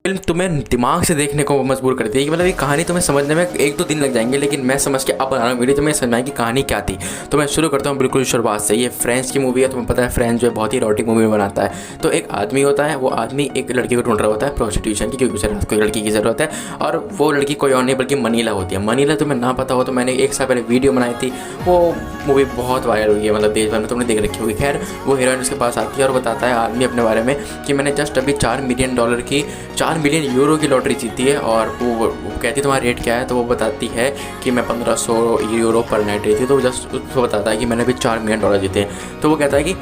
Film तुम्हें दिमाग से देखने को मजबूर करती है कि मतलब ये कहानी तुम्हें समझने में 1-2 दिन लग जाएंगे, लेकिन मैं समझ के अब बना रहा हूँ वीडियो, तुम्हें समझ में कि कहानी क्या थी। तो मैं शुरू करता हूँ बिल्कुल शुरुआत से। ये फ्रेंच की मूवी है, तुम्हें पता है फ्रेंच जो है बहुत ही इरोटिक मूवी बनाता है। तो एक आदमी होता है, वो आदमी एक लड़की को ढूंढ रहा होता है प्रोस्टिट्यूशन की, क्योंकि उसे रात को एक लड़की की ज़रूरत है, और वो लड़की कोई और नहीं बल्कि मनीला होती है। मनीला तुम्हें ना पता हो तो मैंने 1 साल पहले वीडियो बनाई थी, वो मूवी बहुत वायरल हुई है, मतलब देश भर में तुमने देख रखी होगी। खैर वो हीरोइन उसके पास आती है और बताता है आदमी अपने बारे में कि मैंने जस्ट अभी $4 मिलियन यूरो की लॉटरी जीती है। और वो कहती है तुम्हारा रेट क्या है, तो वो बताती है कि मैं 1500 यूरो पर नाइट रही थी। तो वो जस्ट उसको बताता है कि मैंने अभी $4 मिलियन जीते हैं। तो वो कहता है कि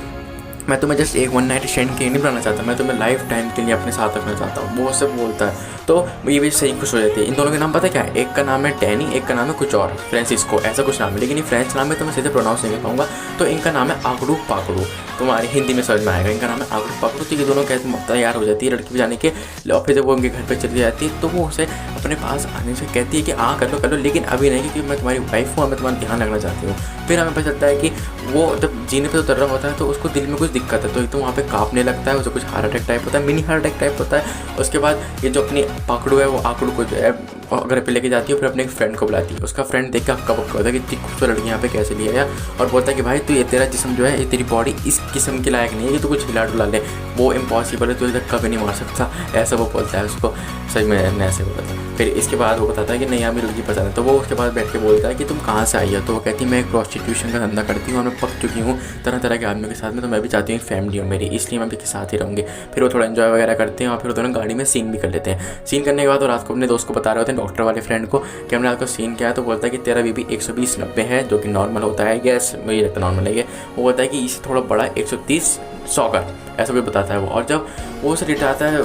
मैं तुम्हें जस्ट एक वन नाइट स्टैंड के लिए नहीं बनाना चाहता, मैं तुम्हें लाइफ टाइम के लिए अपने साथ रखना चाहता हूँ, वो सब बोलता है। तो ये भी सही खुश हो जाती है। इन दोनों के नाम पता है क्या है, एक का नाम है डैनी, एक का नाम है कुछ और, फ्रांसिस्को ऐसा कुछ नाम है, लेकिन ये फ्रेंच नाम है तो मैं सीधे प्रोनाउंस नहीं कर पाऊंगा। तो इनका नाम है आकड़ू पाकड़ू, तुम्हारी हिंदी में समझ में आएगा। इनका नाम है आकड़ू पाकड़ू। तो ये दोनों तैयार हो जाती है लड़की पे जाने के, और फिर जब वो उनके घर पर चली जाती है तो वो उसे अपने पास आने से कहती है कि हाँ कर लो, लेकिन अभी नहीं, क्योंकि मैं तुम्हारी वाइफ हूँ, मैं तुम्हारा ध्यान रखना चाहती हूँ। फिर हमें पता चलता है कि वो जब जीने पे उतर रहा होता है तो उसको दिल में कुछ दिक्कत है, तो एक तो वहाँ पे कांपने लगता है, उसे कुछ हार्ट अटैक टाइप होता है, मिनी हार्ट अटैक टाइप होता है। उसके बाद ये जो अपनी पाकड़ू है, वो आकड़ू को जो है घर पे लेके जाती है, फिर अपने एक फ्रेंड को बुलाती है। उसका फ्रेंड देख के हक्का बक्का होता है कि इतनी खूबसूरत लड़की यहाँ पे कैसे लिया है, और बोलता है कि भाई तू ये तेरा जिस्म जो है, ये तेरी बॉडी इस किस्म के लायक नहीं है कि तू कुछ हिला डुला ले, वो इम्पॉसिबल है, तू इधर कभी नहीं मार सकता, ऐसा वो बोलता है उसको। सही में ऐसे बोला था। फिर इसके बाद वो बताता है कि नहीं हमें लड़की पसंद है। तो वो उसके पास बैठ के बोलता है कि तुम कहाँ से आई हो। तो वो कहती है मैं एक प्रोस्टिट्यूशन का धंधा करती हूँ और मैं पक चुकी हूँ तरह तरह के आदमियों के साथ में, तो मैं भी चाहती हूँ एक फैमिली हो मेरी, इसलिए मैं भी के साथ ही रहूँगी। फिर वो थोड़ा एंजॉय वगैरह करते हैं और फिर दोनों गाड़ी में सीन भी कर लेते हैं। सीन करने के बाद वो रात को अपने दोस्त को बता रहे होते हैं, डॉक्टर वाले फ्रेंड को, कि हमने रात को सीन किया है। तो बोलता है कि तेरा बीबी 120/90 है, जो कि नॉर्मल होता है, गैस मुझे लगता नॉर्मल है। वो बोलता है कि इससे थोड़ा बड़ा 130/100 का, ऐसा कोई बताता है वो। और जब वो उसे लिटाता है,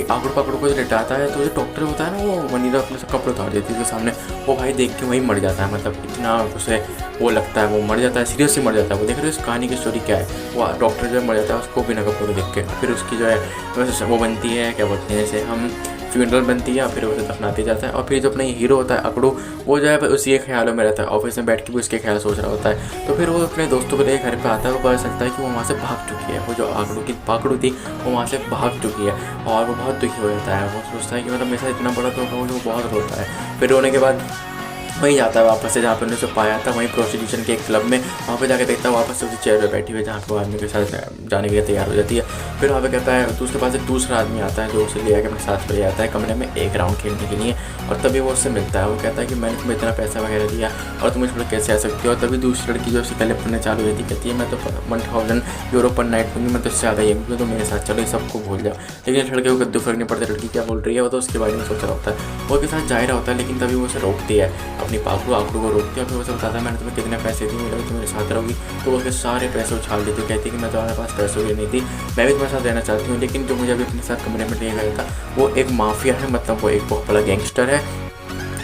आकड़ू पकड़ू को लिटाता है, तो जो डॉक्टर होता है ना, वो वनीला अपने से कपड़े उतार देती है उसके सामने। वो भाई देख के वहीं मर जाता है, मतलब इतना उसे वो लगता है, वो मर जाता है, सीरियसली मर जाता है। वो देख रहे हो इस कहानी की स्टोरी क्या है, वो डॉक्टर जो है मर जाता है उसको बिना कपड़ों देख के। फिर उसकी जो है वैसे वो बनती है, क्या बोलते हैं जैसे हम फ्यूनरल बनती है, और फिर उसे दफनाते जाता है। और फिर जो अपना हीरो होता है अकड़ू, वो जो है उसी के ख्यालों में रहता है, ऑफिस में बैठ के भी उसके ख्याल सोच रहा होता है। तो फिर वो अपने दोस्तों को लेकर घर पे आता है, वो पता चलता है कि वो वहाँ से भाग चुकी है, वो जो आकड़ू की पाकड़ू थी वो वहाँ से भाग चुकी है। और वो बहुत दुखी हो जाता है, वो सोचता है कि मतलब मेरे साथ इतना बड़ा धोखा हो, वो बहुत रोता है। फिर रोने के बाद वहीं जाता है वापस से जहाँ पर उन्हें पाया था, वहीं प्रोस्टिट्यूशन के एक क्लब में, वहाँ पे जाकर देखता है वापस से उसी चेयर पे बैठी हुई जहाँ पे वो आदमी के साथ जाने के लिए तैयार हो जाती है। फिर वहाँ पे कहता है, तो उसके पास एक दूसरा आदमी आता है जो उसे ले आकर अपने साथ ले जाता है कमरे में एक राउंड खेलने के लिए। और तभी वो उससे मिलता है, वो कहता है कि मैंने तुम्हें इतना पैसा वगैरह दिया और तुम मुझे कैसे आ सकती हो। और तभी दूसरी लड़की जो उसकी पहले पढ़ने चालू हुई थी कहती है मैं तो 1000 यूरो पर नाइट दूँगी, मैं तो इससे ज़्यादा ही दूँगी, तो मेरे साथ चलो, ये सबको भूल जाओ। लेकिन लड़के को कद्दू फर्क नहीं पड़ता लड़की क्या बोल रही है, वो तो उसके बारे में सोच रहा होता है, वो उसके साथ जा रहा होता है। लेकिन तभी वो उसे रोकती है, अपनी पाकड़ू आकड़ू को रोकती है। फिर उसे बताता है मैंने तुम्हें कितने पैसे दिए, मेरे तुम्हारे साथ रहोगी। तो वो उसके सारे पैसे उछाल देती है, कहती है कि मैं तुम्हारे पास पैसों की नहीं थी, मैं भी तुम्हारे साथ रहना चाहती हूँ। लेकिन जो मुझे अभी अपने साथ कमरे में ले गया था वो एक माफिया है, मतलब वो एक बहुत बड़ा गैंगस्टर है,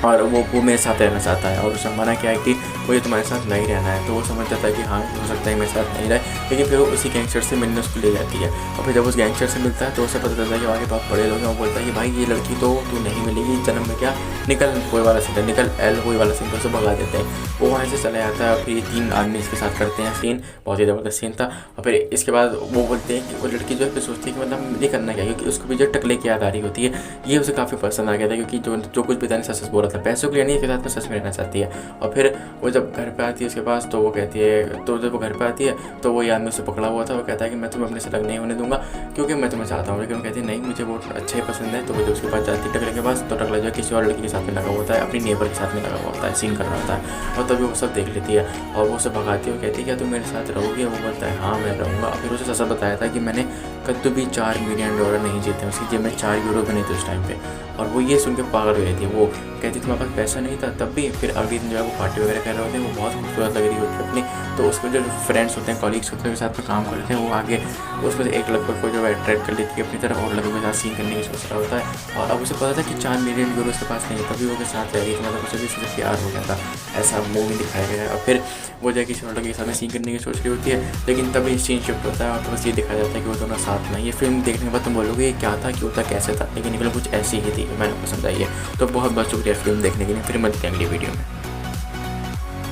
और वो मेरे साथ रहना चाहता है। और उसे मना क्या है कि मुझे तुम्हारे साथ नहीं रहना है। तो वो समझ जाता है कि हाँ हो सकता है मेरे साथ नहीं रहे, लेकिन फिर वो उसी गैंगस्टर से मिलने उसको ले जाती है। और फिर जब उस गैंगस्टर से मिलता है तो उसे पता चलता है कि वहाँ के बहुत बड़े लोग हैं। वो बोलता है कि भाई ये लड़की तो तू नहीं मिलेगी जन्म में, क्या निकल कोई वाला सीन है, निकल एल कोई वाला सीन, तो उसे भगा देते हैं। वो वहाँ से चला जाता है। फिर 3 आदमी इसके साथ करते हैं सीन, बहुत ही ज़बरदस्त सीन था। और फिर इसके बाद वो बोलते हैं कि वो लड़की जो है फिर सोचती है कि मतलब मुझे करना क्या, क्योंकि उसको भी जो टकले की याद आ रही होती है। ये उसे काफ़ी पसंद आ गया था, क्योंकि जो कुछ पिता ने सच बोला था, पैसों के लिए नहीं, साथ में सच में रहना चाहती है। और फिर वो जब घर पे आती है उसके पास, तो वो कहती है, तो जब वो घर पे आती है तो वो आदमी उसे पकड़ा हुआ था, वो कहता है कि मैं तुम्हें अपने से अलग नहीं होने दूंगा क्योंकि मैं तुम्हें चाहता हूँ। लेकिन वो कहती है नहीं मुझे वो अच्छा ही पसंद है। तो वो जब उसके पास जाती है टकले के पास, तो टकला जो है किसी और लड़की के साथ में लगा होता है, अपनी नेबर के साथ में लगा हुआ होता है, सीन कर रहा होता है। और तभी वो सब देख लेती है और वो उसे भगाती है। वो कहती है क्या तुम मेरे साथ रहोगी? वो बोलता है हाँ मैं रहूँगा। फिर उसे सच बताया था कि मैंने कद्दू भी $4 मिलियन नहीं जीते, उसकी जेब में 4 यूरो भी नहीं थे उस टाइम पे। और वो ये सुन के पागल हो जाती है। वो कहती तुम्हारे पास पैसा नहीं था तब भी। फिर अगले दिन जो है वो पार्टी वगैरह कर रहे होते हैं, वो बहुत खूबसूरत लग रही होती है अपनी। तो उसमें जो फ्रेंड्स होते हैं, कॉलीग्स होते हैं, उनके साथ में काम करते हैं, वो आगे उसमें से एक लड़के को जो है अट्रैक्ट कर लेती है अपनी तरफ और लड़कों के साथ सीन करने की सोच रहा होता है। और अब उसे पता था कि $4 मिलियन उसके पास नहीं है, तभी वो के साथ रह रही थी, मतलब उसे भी उससे प्यार हो गया था, ऐसा मूवी दिखाया गया है। और फिर वो जाके किसी लड़के के साथ में सीन करने की सोच रही होती है, लेकिन तभी सीन शिफ्ट होता है और तो बस ये दिखाया जाता है कि वो दोनों साथ में। ये फिल्म देखने के बाद तुम बोलोगे ये क्या था, क्यों था, कैसे था, लेकिन ये फिल्म कुछ ऐसी ही थी, मैंने पसंद आई है। तो बहुत बहुत शुक्रिया फिल्म देखने के लिए। फिर मिलते हैं अगली वीडियो में।